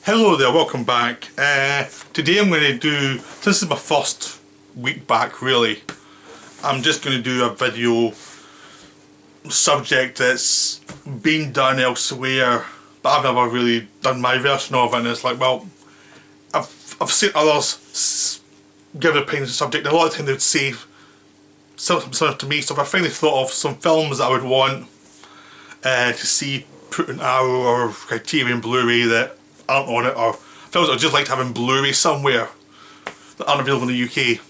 Hello there, welcome back. Today I'm going to do, this is my first week back really, I'm just going to do a video subject that's been done elsewhere but I've never really done my version of it, and it's like, well, I've seen others give their opinions on the subject, and a lot of the time they would say something similar to me, so I finally thought of some films that I would want to see put in Arrow or Criterion Blu-ray that aren't on it, or films that I'd just like to have in Blu-ray somewhere that aren't available in the UK.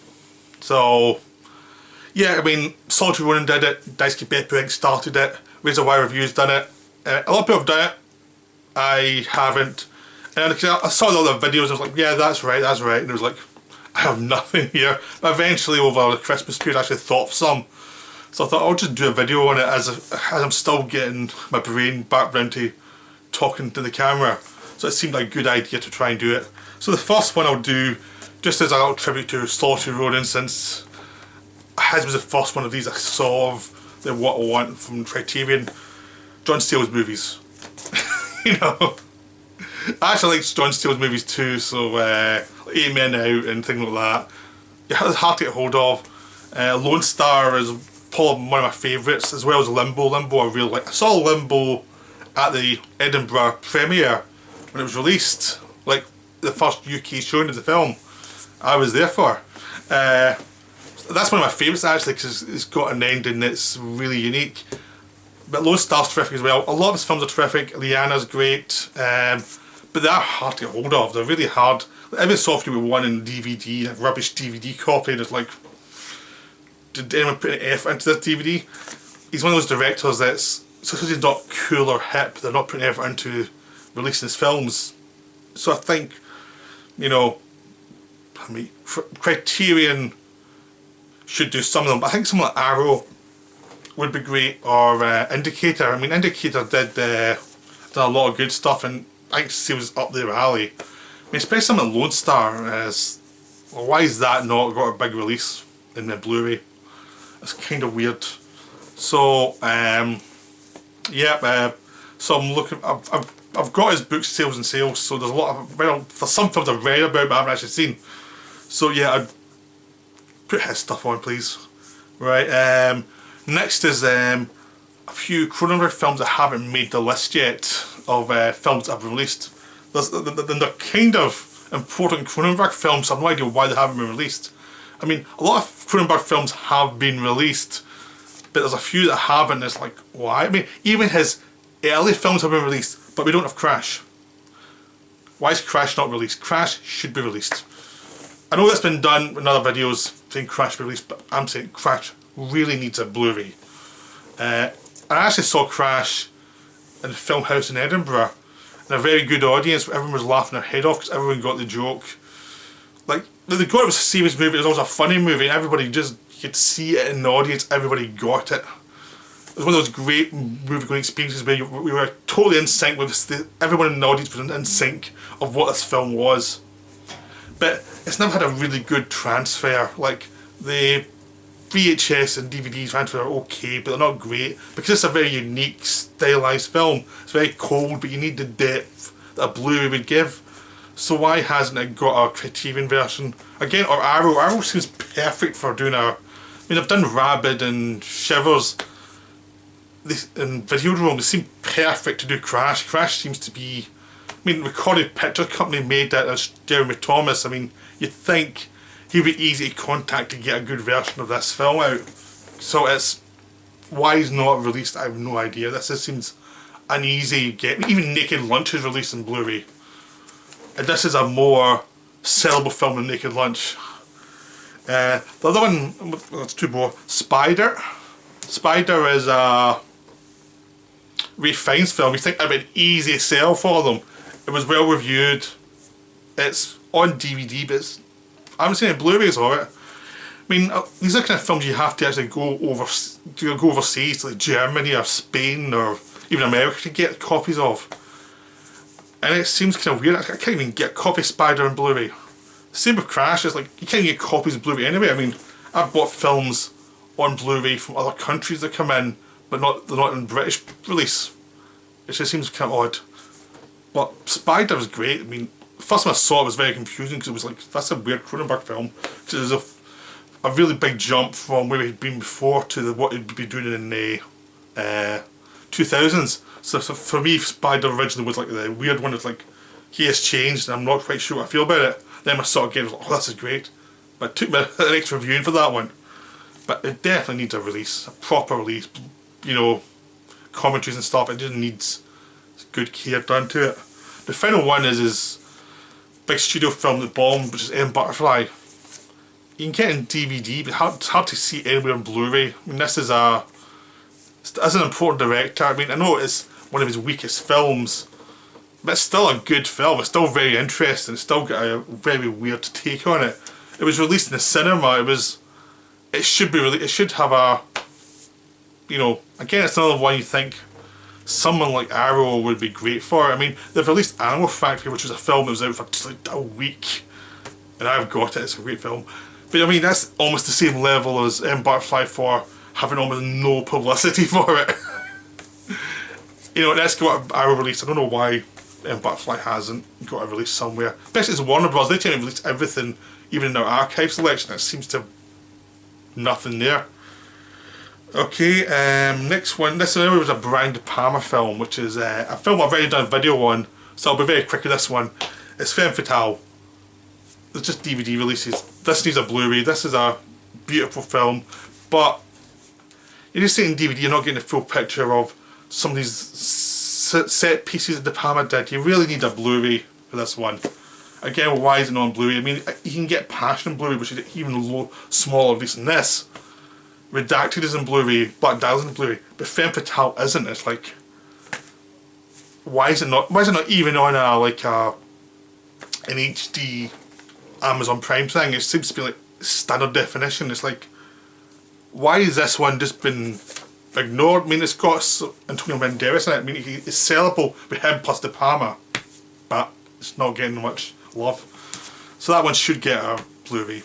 So yeah, I mean, Solitary Ronin did it, Daisuke Beppu started it, Razor Wire Reviews done it, a lot of people have done it, I haven't, and I saw the other videos and I was like, yeah, that's right, and it was like, I have nothing here. But eventually over the Christmas period I actually thought of some, so I thought I'll just do a video on it as I'm still getting my brain back round to talking to the camera. So it seemed like a good idea to try and do it. So the first one I'll do, just as a little tribute to Solitary Ronin, since his was the first one of these I saw of the what I want from Criterion, John Sayles movies. You know, I actually like John Sayles movies too, so 8 Men Out and things like that. Yeah, it's hard to get hold of. Lone Star is probably one of my favourites, as well as Limbo. Limbo I really like. I saw Limbo at the Edinburgh premiere when it was released, like the first UK showing of the film. I was there for. That's one of my favourites actually, because it's got an ending that's really unique. But Lone Star's terrific as well. A lot of his films are terrific. Liana's great, but they are hard to get hold of. They're really hard. Every software we won in DVD, a rubbish DVD copy, and it's like, did anyone put an effort into this DVD? He's one of those directors that's, because he's not cool or hip, they're not putting effort into releasing his films. So I think, you know, I mean, Criterion should do some of them, but I think something like Arrow would be great, or Indicator. I mean, Indicator did a lot of good stuff, and I think it was up their alley. I mean, especially something like Lone Star is, well, why is that not got a big release in the Blu-ray? It's kind of weird. So yeah, so I'm looking. I've got his book Sales and Sales, so there's a lot of, well, there's some films I've read about but I haven't actually seen. So yeah, I'd put his stuff on, please. Right. Next is a few Cronenberg films that haven't made the list yet of films that I've released. They're kind of important Cronenberg films, so I have no idea why they haven't been released. I mean, a lot of Cronenberg films have been released, but there's a few that haven't. It's like, why? I mean, even his early films have been released, but we don't have Crash. Why is Crash not released? Crash should be released. I know that's been done in other videos saying Crash be released, but I'm saying Crash really needs a Blu-ray. I actually saw Crash in the film house in Edinburgh, and a very good audience. Everyone was laughing their head off because everyone got the joke. Like, they got it was a serious movie, it was also a funny movie, and everybody just, you could see it in the audience, everybody got it. It was one of those great movie-going experiences where we were totally in sync with everyone in the audience was in sync of what this film was. But it's never had a really good transfer. Like, the VHS and DVD transfer are okay, but they're not great, because it's a very unique, stylised film. It's very cold, but you need the depth that a Blu-ray would give. So why hasn't it got a Criterion version? Again, or Arrow. Arrow seems perfect for doing I mean, I've done Rabid and Shivers and Videodrome. They seem perfect to do Crash. Crash seems to be, I mean, Recorded Picture Company made that as Jeremy Thomas. I mean, you'd think he'd be easy to contact to get a good version of this film out. So it's, why he's not released, I have no idea. This just seems an easy get. Even Naked Lunch is released in Blu-ray, and this is a more sellable film than Naked Lunch. The other one, that's two more. Spider. Spider is a Ray Fiennes film. You think it'd be an easy sell for them. It was well reviewed. It's on DVD, but I haven't seen any Blu-rays of it. I mean, these are the kind of films you have to actually go overseas to like Germany or Spain or even America to get copies of. And it seems kind of weird. I can't even get a copy of Spider on Blu-ray. Same with Crash. It's like you can't get copies of Blu-ray anyway. I mean, I've bought films on Blu-ray from other countries that come in, but they're not in British release. It just seems kind of odd. But Spider was great. I mean, the first time I saw it was very confusing because it was like, that's a weird Cronenberg film. Because it was a really big jump from where he'd been before to what he'd be doing in the 2000s. So for me, Spider originally was like the weird one. It's like, he has changed and I'm not quite sure what I feel about it. Then I saw it again, I was like, oh, this is great. But it took me an extra viewing for that one. But it definitely needs a release, a proper release. You know, commentaries and stuff, it just needs good care done to it. The final one is his big studio film that bombed, which is M. Butterfly. You can get it in DVD, but it's hard to see anywhere on Blu-ray. I mean, this is an important director. I mean, I know it's one of his weakest films, but it's still a good film. It's still very interesting. It's still got a very weird take on it. It was released in the cinema. It should have a, you know, again, it's another one you think someone like Arrow would be great for. I mean, they've released Animal Factory, which was a film that was out for just like a week, and I've got it. It's a great film. But I mean, that's almost the same level as M. Butterfly for having almost no publicity for it. You know, that's got Arrow released. I don't know why M. Butterfly hasn't got a release somewhere. Especially as Warner Bros. They tend to release everything, even in their archive selection. It seems to have nothing there. Okay, next one. This one was a Brian De Palma film, which is a film I've already done a video on, so I'll be very quick with this one. It's Femme Fatale. It's just DVD releases. This needs a Blu-ray. This is a beautiful film, but you're just seeing DVD, you're not getting a full picture of some of these set pieces that De Palma did. You really need a Blu-ray for this one. Again, why is it not on Blu-ray? I mean, you can get Passion Blu-ray, which is even smaller release than this. Redacted is in Blu-ray, Black Dial is in Blu-ray, but Femme Fatale isn't. It's like, why is it not even on an HD Amazon Prime thing? It seems to be like standard definition. It's like, why has this one just been ignored? I mean, it's got Antonio Banderas in it. I mean, it's sellable with him plus De Palma, but it's not getting much love. So that one should get a Blu-ray.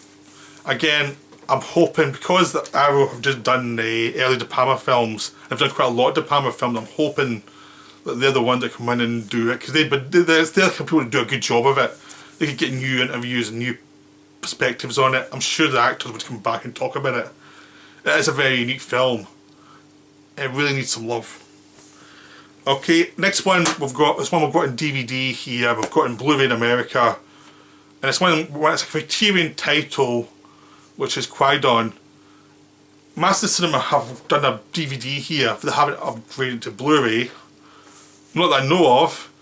Again, I'm hoping, because the Arrow have just done the early De Palma films, they've done quite a lot of De Palma films, I'm hoping that they're the ones that come in and do it, because they're the kind of people that do a good job of it. They could get new interviews and new perspectives on it. I'm sure the actors would come back and talk about it. It is a very unique film. It really needs some love. Okay, next one we've got in DVD here, we've got in Blu-ray in America, and it's it's a Criterion title, which is Quaidon. Master Cinema have done a DVD here, but they haven't upgraded to Blu-ray. Not that I know of.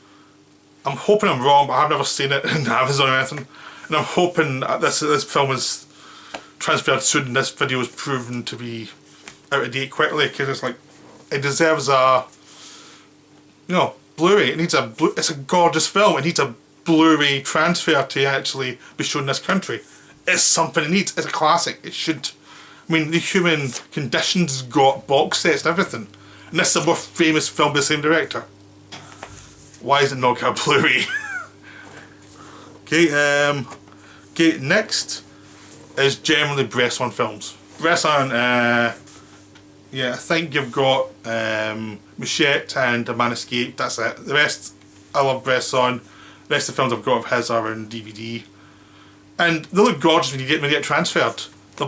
I'm hoping I'm wrong, but I've never seen it in Amazon or anything. And I'm hoping that this film is transferred soon and this video is proven to be out of date quickly, because it's like, it deserves a, you know, Blu-ray. It's a gorgeous film. It needs a Blu-ray transfer to actually be shown in this country. It's something it needs. It's a classic. It should. I mean, The Human Condition's got box sets and everything. And this is a more famous film by the same director. Why is it not got a Blu-ray? Okay, next is generally Bresson films. Bresson, yeah, I think you've got Machete and A Man Escaped, that's it. The rest, I love Bresson. The rest of the films I've got of his are in DVD. And they look gorgeous when you get transferred.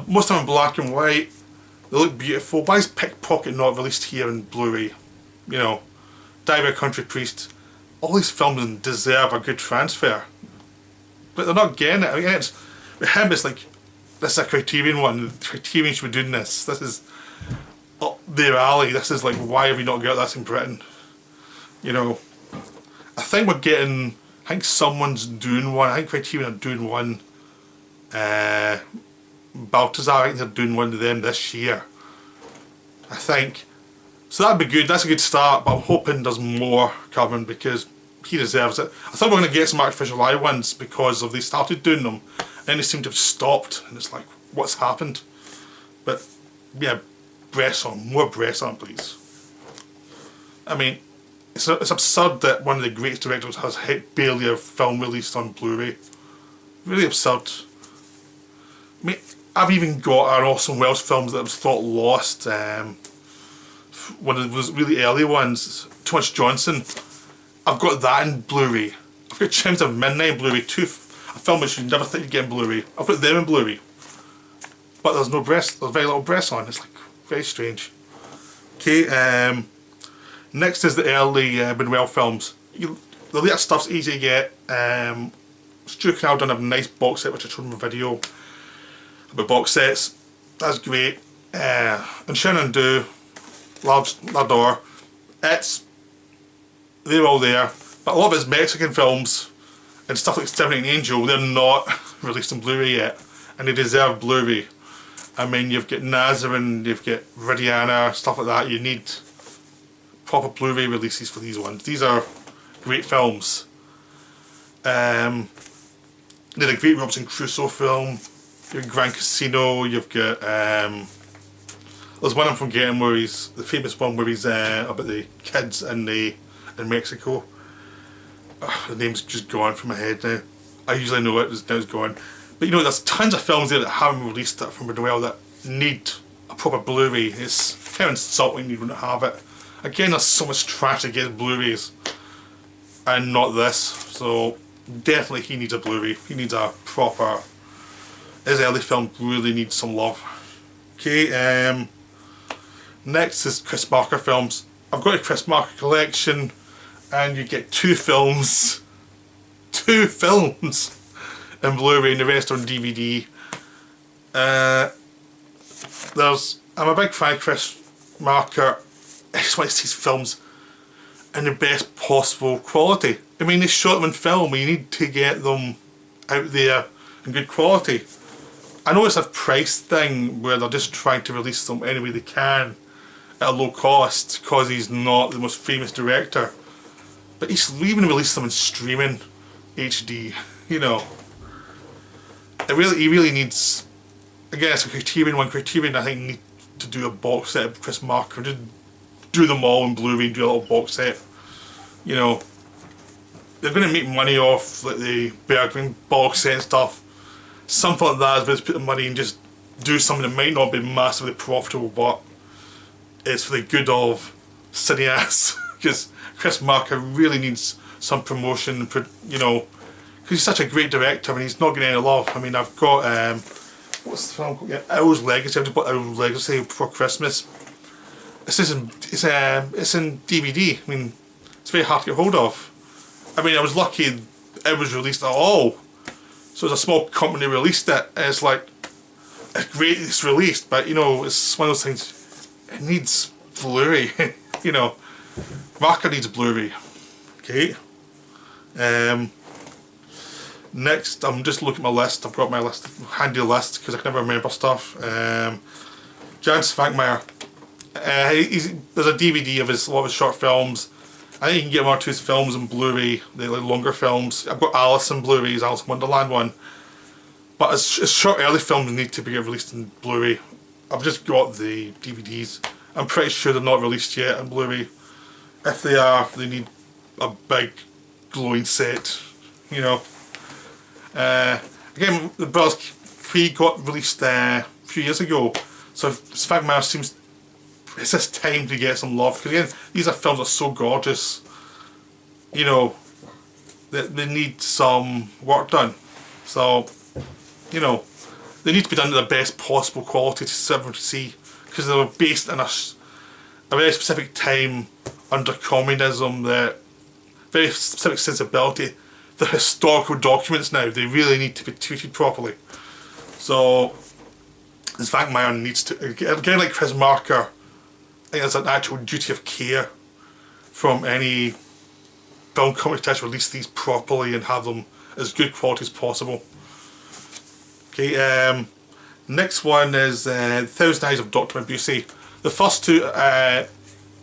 Most of them are black and white. They look beautiful. Why is Pickpocket not released here in Blu-ray? You know, Diver Country Priest. All these films deserve a good transfer. But they're not getting it. I mean, with him, it's like, this is a Criterion one. Criterion should be doing this. This is up their alley. This is like, why have we not got this in Britain? You know, I think I think someone's doing one. I think Criterion are doing one. Balthazar, I think they're doing one of them this year. I think. So that'd be good. That's a good start, but I'm hoping there's more coming because he deserves it. I thought we were going to get some artificial eye ones because they started doing them and then they seem to have stopped and it's like, what's happened? But yeah, Bresson, more Bresson please. I mean, it's absurd that one of the greatest directors has barely a film released on Blu-ray. Really absurd. I mean, I've even got an Orson Welles films that was thought lost. One of those really early ones, Thomas Johnson. I've got that in Bluray. I've got Chimes of Midnight in Bluray, a film which you'd never think you'd get in Bluray. I've got them in Bluray. But there's no breast, there's very little breasts on. It's like very strange. Okay, next is the early Manuel films. The later stuff's easy to get. Stu Canal done a nice box set which I showed in my video about box sets. That's great. And Shannon Do, Lador, they're all there. But a lot of his Mexican films and stuff like Exterminating Angel, they're not released in Blu-ray yet, and they deserve Blu-ray. I mean, you've got Nazarene, you've got Viridiana, stuff like that. You need proper Blu-ray releases for these ones. These are great films. They had a great Robinson Crusoe film. You've got Grand Casino. You've got there's one I'm forgetting where he's the famous one where he's about the kids in Mexico. The name's just gone from my head now. I usually know it, now it's gone. But you know, there's tons of films there that haven't been released that from Manuel that need a proper Blu-ray. It's kind of insulting you don't have it. Again, there's so much trash to get Blu-rays and not this. So definitely he needs a Blu-ray. He needs a proper... His early film really needs some love. Okay, next is Chris Marker films. I've got a Chris Marker collection and you get two films in Blu-ray and the rest on DVD. I'm a big fan of Chris Marker. I just want to see his films in the best possible quality. I mean, they shot them in film, you need to get them out there in good quality. I know it's a price thing where they're just trying to release them any way they can at a low cost because he's not the most famous director. But he's even released them in streaming HD, you know. He really needs, again, it's a Criterion one. Criterion, I think, need to do a box set of Chris Marker, just do them all in Blu-ray and do a little box set. You know, they're going to make money off like the Bergman box set and stuff. Something like that is where they put the money and just do something that might not be massively profitable, but it's for the good of cineasts. Because Chris Marker really needs some promotion, you know, because he's such a great director and he's not getting any love. I mean, I've got what's the film called? Yeah, Owl's Legacy. I've just bought Owl's Legacy before Christmas. It's in DVD. I mean, it's very hard to get hold of. I mean, I was lucky it was released at all. So it's a small company released it, and it's like, it's great it's released, but you know, it's one of those things, it needs Blu-ray, you know. Marker needs Blu-ray. Okay. Next, I'm just looking at my list. I've got my list, handy list, because I can never remember stuff. Jan Svankmajer. There's a DVD of a lot of his short films. I think you can get one or two of his films in Blu-ray, the like, longer films. I've got Alice in Blu-ray, his Alice in Wonderland one. But his short early films need to be released in Blu-ray. I've just got the DVDs. I'm pretty sure they're not released yet in Blu-ray. If they are, they need a big glowing set, you know. Again, the Brothers Cree got released a few years ago, so Svankmajer seems it's this time to get some love, because again, these are films that are so gorgeous, you know, that they need some work done. So, you know, they need to be done to the best possible quality to everyone to see, because they were based in a very specific time under communism, the very specific sensibility. The historical documents now, they really need to be treated properly. So, Svankmajer needs to, again like Chris Marker, I think there's an actual duty of care from any film company to actually release these properly and have them as good quality as possible. Okay, next one is Thousand Eyes of Dr. Mabuse. The first two,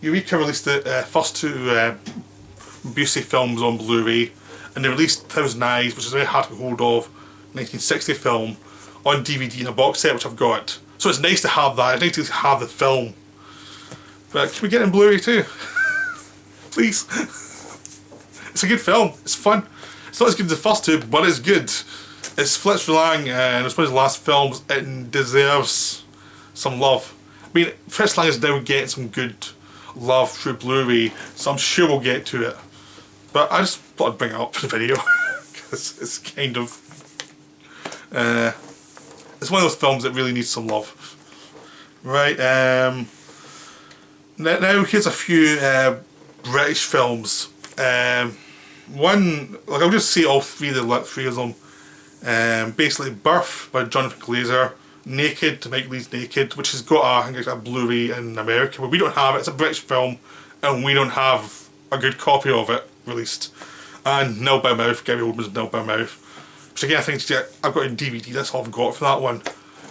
Eureka released the first two Mabuse films on Blu-ray, and they released Thousand Eyes, which is very hard to get hold of, 1960 film, on DVD in a box set, which I've got. So it's nice to have that, it's nice to have the film. But can we get it in Blu-ray too? Please. It's a good film, it's fun. It's not as good as the first two, but it's good. It's Fritz Lang, and it's one of his last films. It deserves some love. I mean, Fritz Lang is now getting some good love through Blu-ray, so I'm sure we'll get to it. but I just thought I'd bring it up for the video because it's kind of it's one of those films that really needs some love. Right, now here's a few British films. One, like I'll just say all three of them. Basically, Birth by Jonathan Glazer, Naked, Mike Lee's Naked, which has got I think it's a Bluray in America, but we don't have it. It's a British film, and we don't have a good copy of it released. And Nil by Mouth, Gary Oldman's Nil by Mouth, which again I think I've got a DVD. That's all I've got for that one.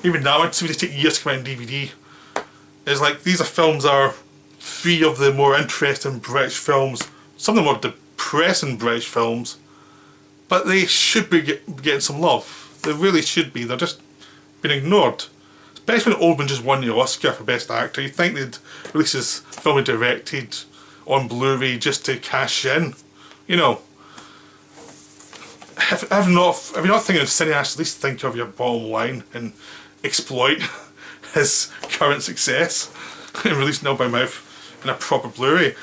Even that one seems to take years to come out in DVD. It's like these are films are three of the more interesting British films. Some of the more depressing British films, but they should be getting some love. They really should be. They're just being ignored. Especially when Oldman just won the Oscar for Best Actor. You'd think they'd release his film he directed on Blu-ray just to cash in. You know. If you're not thinking of cineasts, at least think of your bottom line and exploit his current success and release Nil by Mouth in a proper Blu-ray.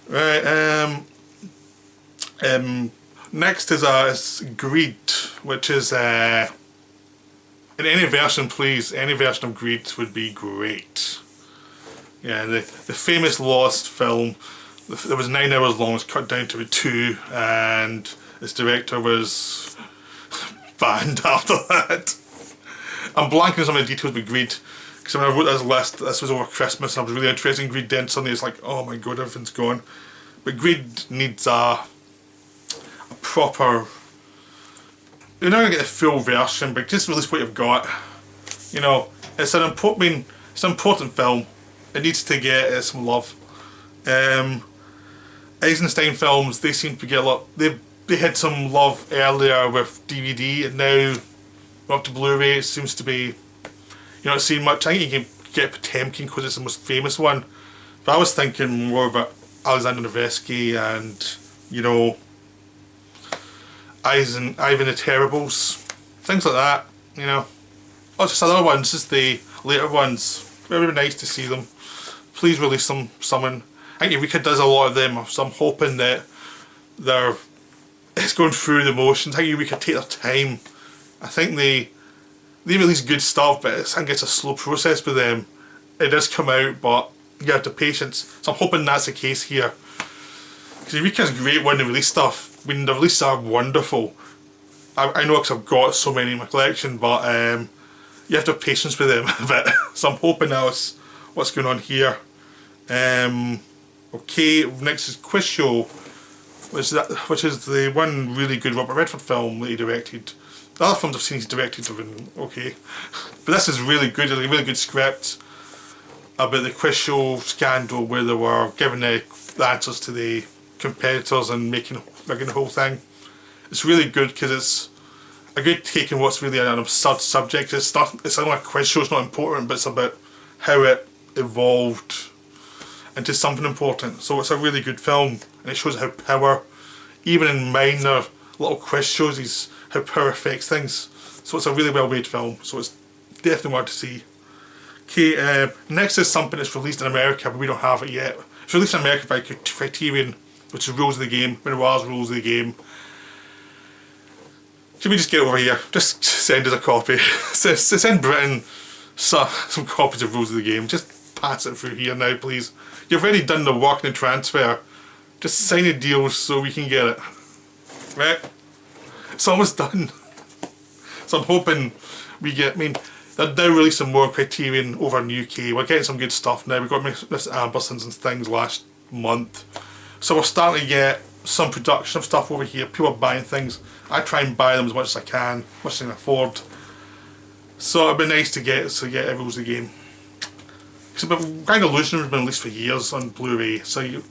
Right, next is Greed, which is in any version, please. Any version of Greed would be great. Yeah, the famous Lost film. It was 9 hours long. It was cut down to 2, and its director was banned after that. I'm blanking on some of the details with Greed, because when I wrote this list, this was over Christmas, and I was really interested in Greed. Then suddenly it's like, oh my god, everything's gone. But Greed needs a proper. You're not gonna get the full version, but just release what you've got. You know, it's an important film. It needs to get some love. Eisenstein films, they seem to get a lot. They had some love earlier with DVD, and now up to Blu-ray. It seems to be you're not seeing much. I think you can get Potemkin because it's the most famous one, but I was thinking more about Alexander Nevsky and, you know, Ivan the Terribles, things like that, you know. Oh, just other ones, just the later ones. It would be nice to see them. Please release them, someone. I think Eureka does a lot of them, so I'm hoping that it's going through the motions. I think Eureka take their time. I think they release good stuff, but I think it's a slow process with them. It does come out, but you have the patience. So I'm hoping that's the case here. Because Eureka's great when they release stuff. When the releases are wonderful. I know because I've got so many in my collection, but you have to have patience with them a bit. So I'm hoping that's what's going on here. Okay, next is Quiz Show, which is the one really good Robert Redford film that he directed. The other films I've seen he's directed have been okay, but this is really good. It's a really good script about the quiz show scandal where they were giving the answers to the competitors and making the whole thing. It's really good because it's a good take on what's really an absurd subject. It's not a quiz show, it's not important, but it's about how it evolved into something important. So it's a really good film, and it shows how power, even in minor little quiz shows, how power affects things. So it's a really well made film, so it's definitely worth to see. Okay, next is something that's released in America, but we don't have it yet. It's released in America by Criterion, which is Rules of the Game. When it was Rules of the Game. Should we just get over here? Just send us a copy. Send Britain some copies of Rules of the Game. Just pass it through here now, please. You've already done the work and the transfer. Just sign the deals so we can get it. Right? It's almost done. So I'm hoping we get, they're now releasing more Criterion over in the UK. We're getting some good stuff now. We got Miss Ambersons and things last month. So we're starting to get some production of stuff over here. People are buying things. I try and buy them as much as I can, as much as I can afford. So it'd be nice to get Rules of the Game. Because Grand Illusion has been released for years on Blu-ray, so you'd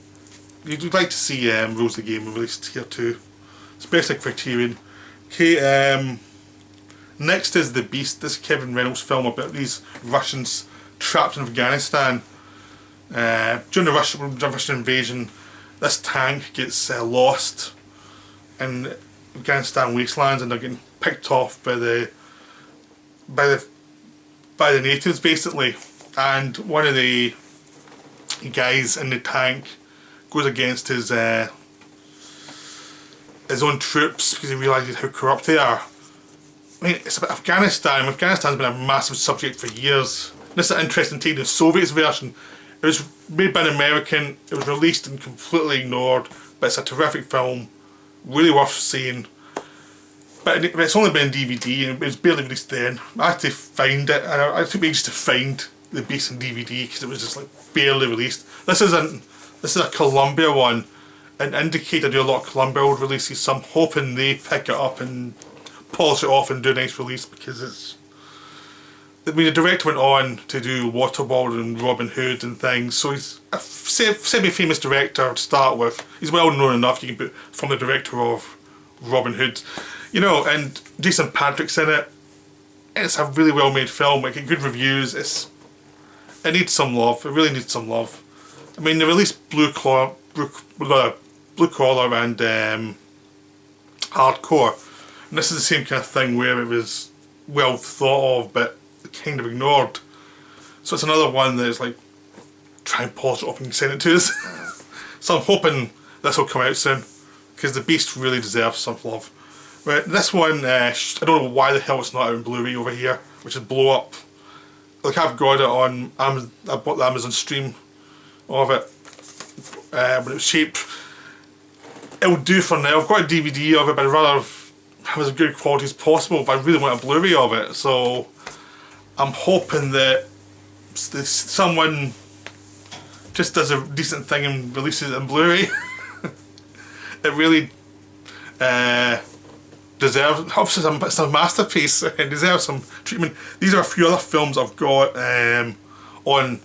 like to see Rules of the Game released here too. Especially Criterion. Okay, next is The Beast. This is Kevin Reynolds' film about these Russians trapped in Afghanistan. During the Russian invasion, this tank gets lost in Afghanistan wastelands, and they're getting picked off by the natives basically. And one of the guys in the tank goes against his his own troops because he realises how corrupt they are. I mean, it's about Afghanistan. Afghanistan's been a massive subject for years. This is an interesting take, the Soviets version. It was made by an American, it was released and completely ignored, but it's a terrific film, really worth seeing. But it's only been on DVD and it was barely released then. I had to find it, and it took me ages to find the beast on DVD because it was just like barely released. This is a Columbia one, and Indicator do a lot of Columbia old releases, so I'm hoping they pick it up and polish it off and do a nice release, because it's... I mean, the director went on to do Waterworld and Robin Hood and things, so he's a semi-famous director to start with. He's well known enough, you can put from the director of Robin Hood. You know, and Jason Patric's in it. It's a really well made film, it got good reviews, it needs some love, it really needs some love. I mean, they released Blue Collar and Hardcore, and this is the same kind of thing where it was well thought of but kind of ignored. So it's another one that's like, try and polish it up and send it to us. So I'm hoping this will come out soon, because the Beast really deserves some love. Right, this one, I don't know why the hell it's not out in Blu-ray over here, which is Blow Up. Like, I've got it on Amazon, I bought the Amazon stream of it, but it was cheap. It'll do for now. I've got a DVD of it, but I'd rather have as good quality as possible, but I really want a Blu-ray of it, so I'm hoping that someone just does a decent thing and releases it in Blu-ray. It really deserves, obviously it's a masterpiece and deserves some treatment. These are a few other films I've got on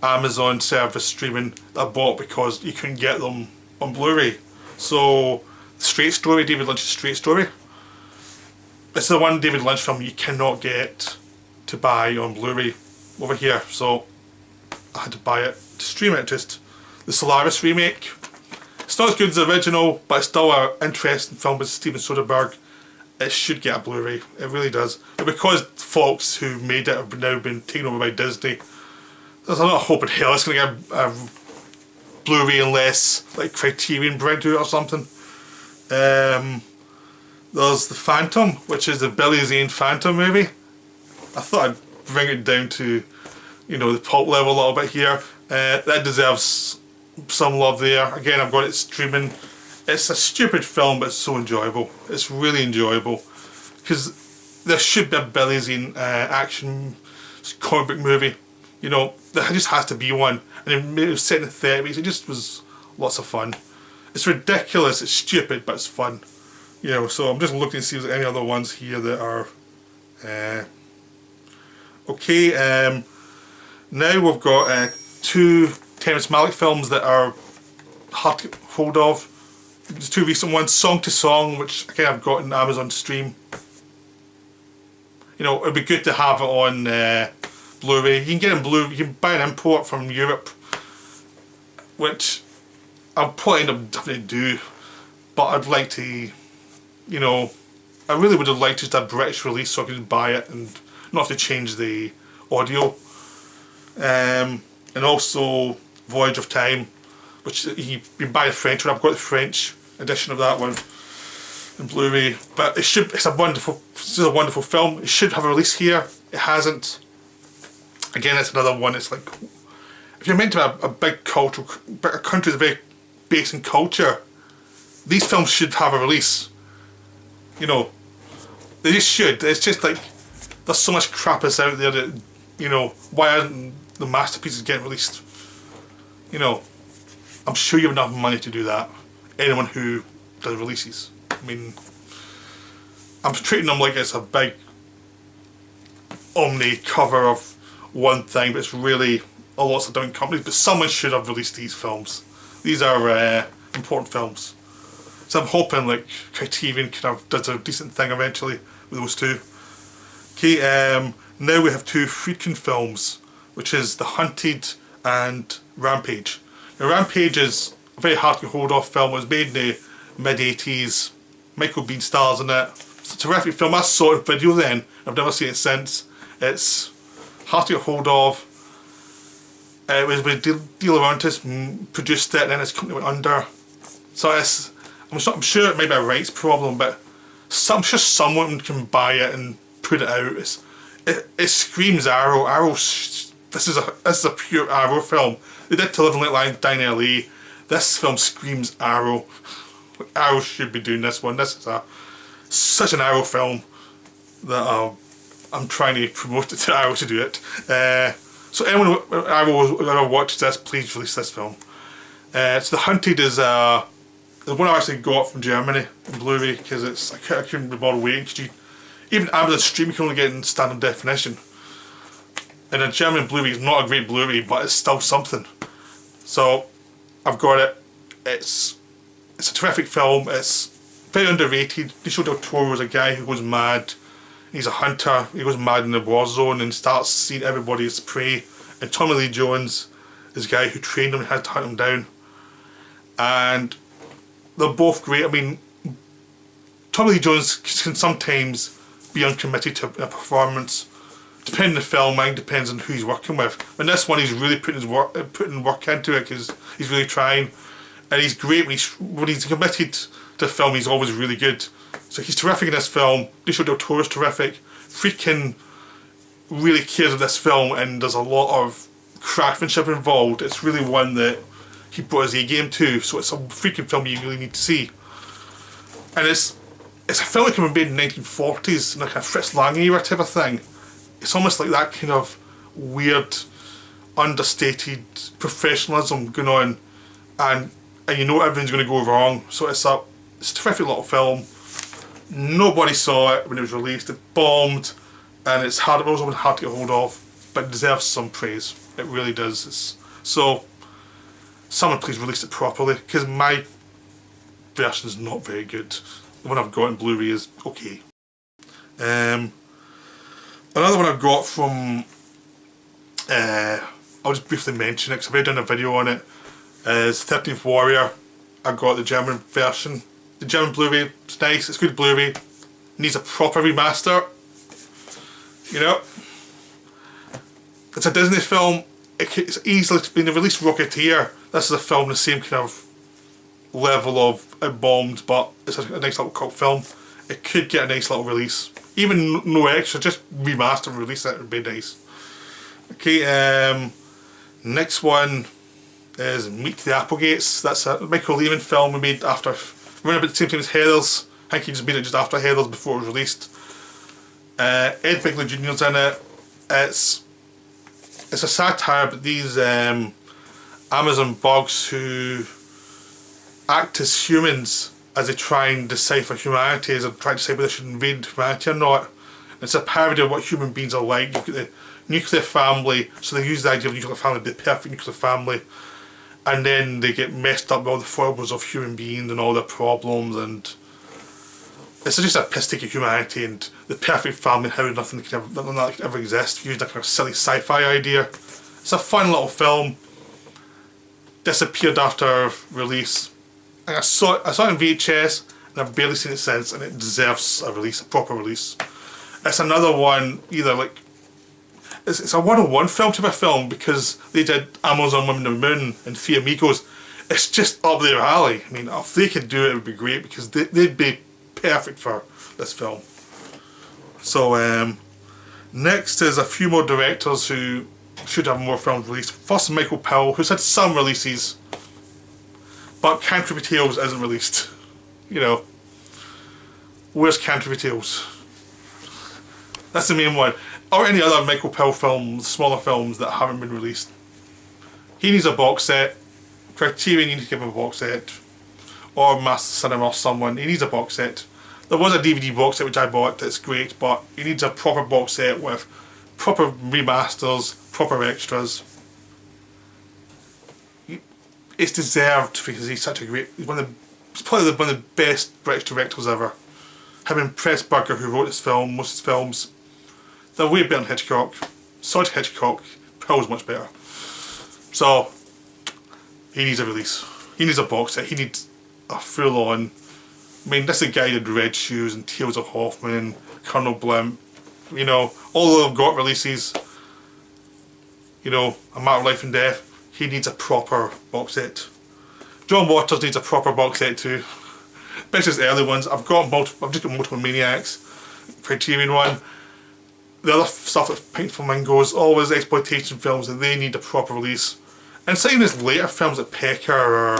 Amazon service streaming that I bought because you couldn't get them on Blu-ray. So, Straight Story, David Lynch's Straight Story. This is the one David Lynch film you cannot get to buy on Blu-ray over here, so I had to buy it to stream it. Just the Solaris remake. It's not as good as the original, but it's still an interesting film with Steven Soderbergh. It should get a Blu-ray, it really does. But because Fox, who made it, have now been taken over by Disney, there's a lot of hope in hell it's going to get a Blu-ray unless like Criterion bring to it or something. There's The Phantom, which is the Billy Zane Phantom movie. I thought I'd bring it down to, you know, the pulp level a little bit here. That deserves some love there. Again, I've got it streaming. It's a stupid film, but it's so enjoyable. It's really enjoyable, because there should be a Billy Zane action comic book movie. You know, there just has to be one. And it was set in the 30s. It just was lots of fun. It's ridiculous. It's stupid, but it's fun. You know, so I'm just looking to see if there's any other ones here that are okay. Now we've got two Terrence Malick films that are hard to get hold of. There's two recent ones, Song to Song, which again I've got in Amazon stream. You know, it'd be good to have it on Blu-ray. You can get it in Blu-ray, you can buy an import from Europe, which I'll probably end up definitely do, but I'd like to, you know, I really would have liked just a British release so I could buy it and not have to change the audio. And also Voyage of Time, which you can buy the French one. I've got the French edition of that one in Blu-ray. But it's a wonderful film. It should have a release here. It hasn't. Again, it's another one. It's like, if you're meant to have a big cultural, a country that's very based in culture, these films should have a release. You know, they just should. It's just like, there's so much crap that's out there that, you know, why aren't the masterpieces getting released? You know, I'm sure you have enough money to do that. Anyone who does releases. I mean, I'm treating them like it's a big omni cover of one thing, but it's really a lot of different companies. But someone should have released these films. These are important films. So I'm hoping like Criterion kind of does a decent thing eventually with those two. Okay, now we have two Friedkin films, which is The Hunted and Rampage. Now Rampage is a very hard to hold off film. It was made in the mid-80s. Michael Biehn stars in it. It's a terrific film. I saw it in video then. I've never seen it since. It's hard to get hold of. It was with De Laurentiis produced it, and then his company went under. So it's I'm sure it might be a rights problem, but I'm sure someone can buy it and put it out. It screams Arrow. This is a pure Arrow film. They did To Live and Let Die in LA. This film screams Arrow. Arrow should be doing this one. This is such an Arrow film that I'm trying to promote it to Arrow to do it. So anyone Arrow who watches this, please release this film. So The Hunted is the one I actually got from Germany in Bluray, because I couldn't be bothered waiting, because even Amazon Stream you can only get in standard definition. And a German Bluray is not a great Bluray, but it's still something. So I've got it. It's a terrific film. It's very underrated. Benicio del Toro is a guy who goes mad. He's a hunter. He goes mad in the war zone and starts seeing everybody as prey. And Tommy Lee Jones is a guy who trained him and had to hunt him down. And they're both great. I mean, Tommy Lee Jones can sometimes be uncommitted to a performance. Depending on the film, it depends on who he's working with. And this one, he's really putting work into it, because he's really trying. And he's great when he's committed to film. He's always really good. So he's terrific in this film. Benicio del Toro is terrific. Friedkin really cares of this film, and there's a lot of craftsmanship involved. It's really one that he brought his A game to. So it's a freaking film you really need to see. And it's a film that can be made in the 1940s, like a Fritz Lang era type of thing. It's almost like that kind of weird, understated professionalism going on, and you know everything's going to go wrong. So it's a terrific little film. Nobody saw it when it was released. It bombed, and it was always hard to get hold of, but it deserves some praise. It really does. So someone please release it properly, because my version is not very good. The one I've got in Blu-ray is okay. Another one I've got from, I'll just briefly mention it because I've already done a video on it, is 13th Warrior. I got the German version. The German Blu-ray is nice, it's good Blu-ray. Needs a proper remaster. You know? It's a Disney film. It's easily been released Rocketeer. This is a film the same kind of level of it bombed, but it's a nice little cult film. It could get a nice little release. Even no extra, just remaster and release it would be nice. Okay, next one is Meet the Applegates. That's a Michael Lehman film we made after, around about the same time as Heathers. I think he just made it just after Heathers before it was released. Ed Begley Jr.'s in it. It's a satire, but these Amazon bugs who act as humans as they try and decipher humanity, as they try to decide whether they should invade humanity or not. It's a parody of what human beings are like. You've got the nuclear family, so they use the idea of the nuclear family, the perfect nuclear family, and then they get messed up with all the foibles of human beings and all their problems, and it's just a piss take of humanity and the perfect family, how nothing can ever exist, using that kind of silly sci-fi idea. It's a fun little film. Disappeared after release. And I saw it in VHS, and I've barely seen it since, and it deserves a release, a proper release. It's another one, either like, it's a one-on-one film type of film, because they did Amazon Women on the Moon and Three Amigos. It's just up their alley. I mean, if they could do it, it would be great, because they'd be perfect for this film. So, next is a few more directors who should have more films released. First, Michael Powell, who's had some releases, but Canterbury Tales isn't released. You know, where's Canterbury Tales? That's the main one. Or any other Michael Powell films, smaller films that haven't been released. He needs a box set. Criterion needs to give him a box set. Or Master Cinema or someone. He needs a box set. There was a DVD box set which I bought that's great, but he needs a proper box set with proper remasters, proper extras. It's deserved, because he's such a great, he's probably one of the best British directors ever. Him and Pressburger, who wrote this film, most of his films, they're way better than Hitchcock. Sorry to Hitchcock, Powell's much better. So, he needs a release. He needs a box set, he needs a full on, I mean, this is a guy who did Red Shoes and Tales of Hoffman, Colonel Blimp, you know, all of them got releases. You know, A Matter of Life and Death. He needs a proper box set. John Waters needs a proper box set too. especially his early ones. I've just got multiple Maniacs, Criterion one. The other stuff like Pink Flamingos, always exploitation films, and they need a proper release. And same as later films like Pecker or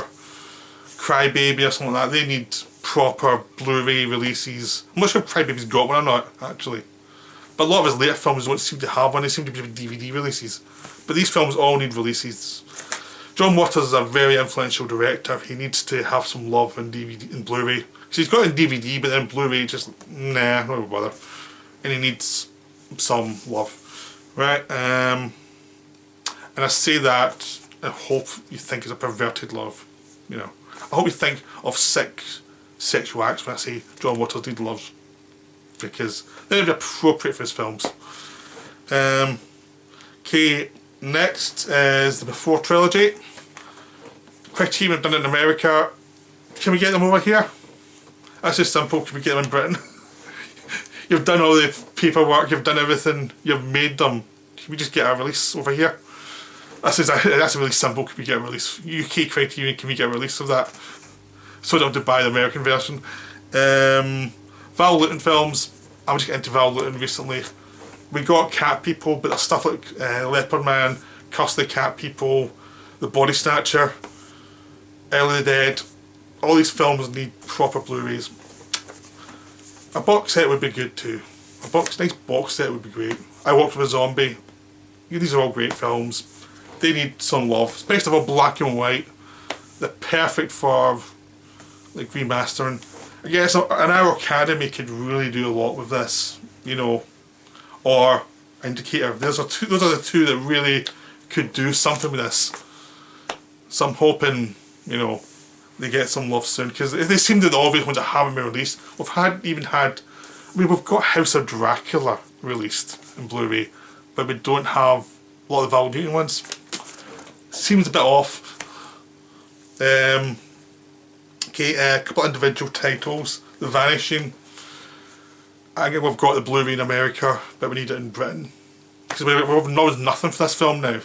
Crybaby or something like that, they need proper Blu-ray releases. I'm not sure if Crybaby's got one or not, actually. But a lot of his later films don't seem to have one, they seem to be DVD releases. But these films all need releases. John Waters is a very influential director. He needs to have some love in DVD and Blu-ray. Because he's got it in DVD, but then Blu-ray just, nah, not bother. And he needs some love. Right, and I say that, I hope you think it's a perverted love. You know, I hope you think of sick sexual acts when I say John Waters need love. Because they'd be appropriate for his films. Okay, next is the Before trilogy. Criterion have done it in America. Can we get them over here? That's just simple. Can we get them in Britain? You've done all the paperwork, you've done everything, you've made them. Can we just get a release over here? That's a really simple, can we get a release? UK Criterion, can we get a release of that? So I don't have to buy the American version. Val Lewton films, I'm just getting into Val Lewton recently. We got Cat People, but there's stuff like Leopard Man, Curse the Cat People, The Body Snatcher, Early the Dead. All these films need proper Blu-rays. A box set would be good too. Nice box set would be great. I Walked with a Zombie. These are all great films. They need some love, especially if they're black and white. They're perfect for like remastering. I guess an Arrow Academy could really do a lot with this, you know, or Indicator. Those are the two that really could do something with this. So I'm hoping, you know, they get some love soon, because they seem to be the obvious ones that haven't been released. We've got House of Dracula released in Blu-ray, but we don't have a lot of the Val Lewton ones. Seems a bit off. Okay, a couple of individual titles. The Vanishing. I think we've got the Blu-ray in America, but we need it in Britain. Because we've known nothing for this film now.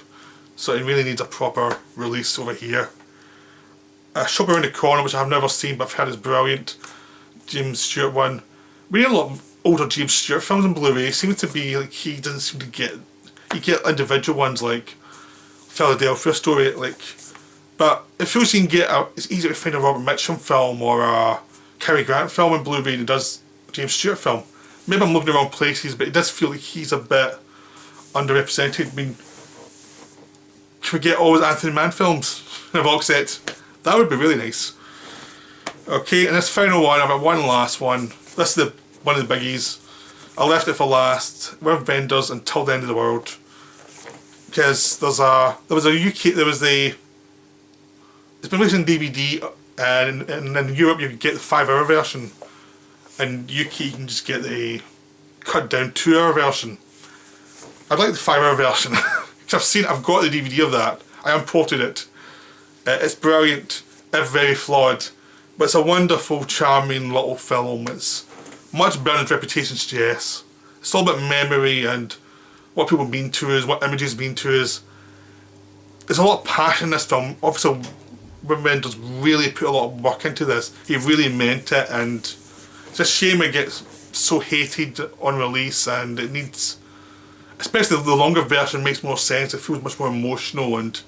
So it really needs a proper release over here. Shop Around the Corner, which I've never seen but I've heard is brilliant. James Stewart one. We need a lot of older James Stewart films in Blu-ray. It seems to be like he doesn't seem to get... You get individual ones like Philadelphia Story, like... But it feels you can get it's easier to find a Robert Mitchum film or a Cary Grant film in Blu-ray than it does a James Stewart film. Maybe I'm looking in the wrong places, but it does feel like he's a bit underrepresented. I mean, can we get all his Anthony Mann films in a box set? That would be really nice. Okay, and this final one, I've got one last one. This is one of the biggies. I left it for last. We're vendors until the end of the world. Because it's been released in DVD, and in Europe you can get the 5-hour version. In UK you can just get the cut down 2-hour version. I'd like the 5-hour version. Because I've got the DVD of that. I imported it. It's brilliant, it's very flawed, but it's a wonderful, charming little film. It's much better than its reputation suggests. It's all about memory and what people mean to us, what images mean to us. There's a lot of passion in this film. Obviously, Wim Wenders really put a lot of work into this. He really meant it, and it's a shame it gets so hated on release, and it needs... Especially the longer version makes more sense. It feels much more emotional, and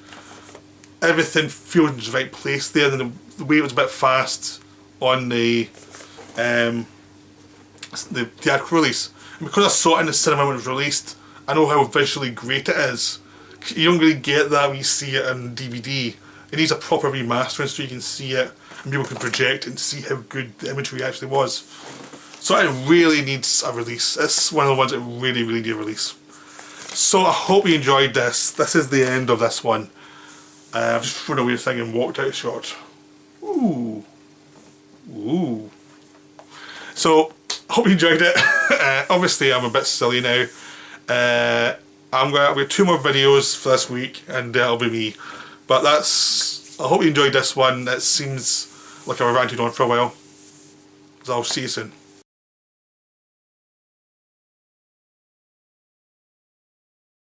everything feels in the right place there. And the way it was a bit fast on the theatrical release. And because I saw it in the cinema when it was released, I know how visually great it is. You don't really get that when you see it on DVD. It needs a proper remastering so you can see it and people can project it and see how good the imagery actually was. So it really needs a release. It's one of the ones that really, really need a release. So I hope you enjoyed this. This is the end of this one. I've just thrown away the thing and walked out short. Ooh. Ooh. So, I hope you enjoyed it. Obviously I'm a bit silly now. I've got 2 more videos for this week and that'll be me. But I hope you enjoyed this one. It seems like I've ranted on for a while. So I'll see you soon.